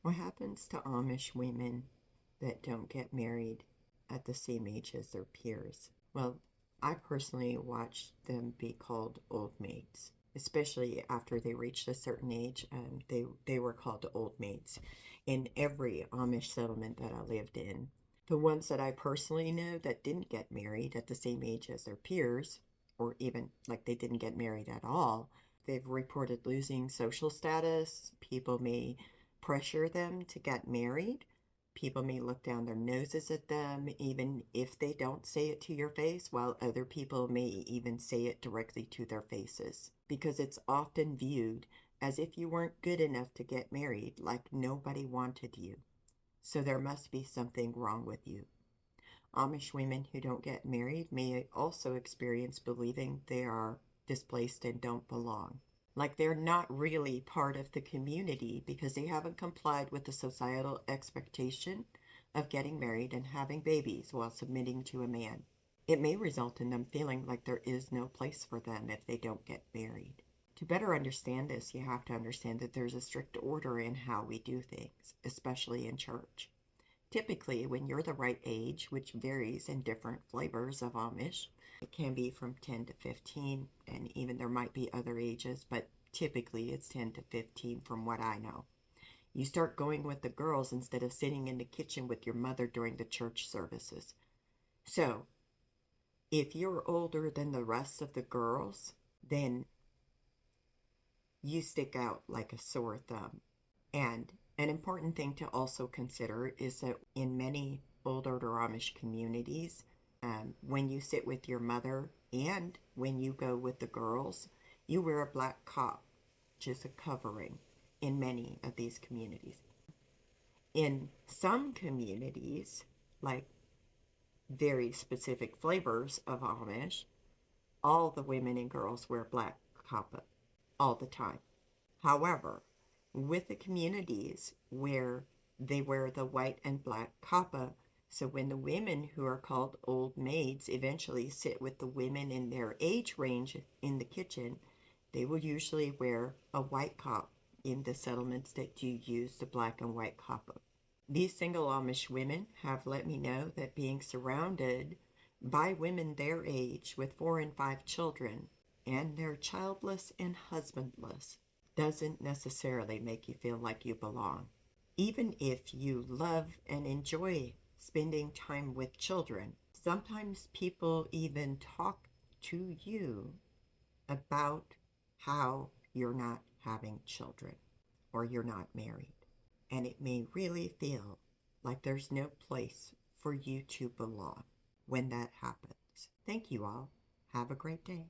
What happens to Amish women that don't get married at the same age as their peers? Well, I personally watched them be called old maids, especially after they reached a certain age. They were called old maids in every Amish settlement that I lived in. The ones that I personally know that didn't get married at the same age as their peers, or even like they didn't get married at all, they've reported losing social status. People may pressure them to get married. People may look down their noses at them, even if they don't say it to your face, while other people may even say it directly to their faces, because it's often viewed as if you weren't good enough to get married, like nobody wanted you. So there must be something wrong with you. Amish women who don't get married may also experience believing they are displaced and don't belong. Like they're not really part of the community because they haven't complied with the societal expectation of getting married and having babies while submitting to a man. It may result in them feeling like there is no place for them if they don't get married. To better understand this, you have to understand that there's a strict order in how we do things, especially in church. Typically, when you're the right age, which varies in different flavors of Amish, it can be from 10 to 15, and even there might be other ages, but typically it's 10 to 15 from what I know. You start going with the girls instead of sitting in the kitchen with your mother during the church services. So, if you're older than the rest of the girls, then you stick out like a sore thumb. And an important thing to also consider is that in many older Amish communities, when you sit with your mother and when you go with the girls, you wear a black cap, just a covering in many of these communities. In some communities, like very specific flavors of Amish, all the women and girls wear black kappa all the time. However, with the communities where they wear the white and black kappa, so when the women who are called old maids eventually sit with the women in their age range in the kitchen, they will usually wear a white cap in the settlements that do use the black and white kappa. These single Amish women have let me know that being surrounded by women their age with 4 and 5 children, and they're childless and husbandless, doesn't necessarily make you feel like you belong. Even if you love and enjoy spending time with children, sometimes people even talk to you about how you're not having children or you're not married. And it may really feel like there's no place for you to belong when that happens. Thank you all. Have a great day.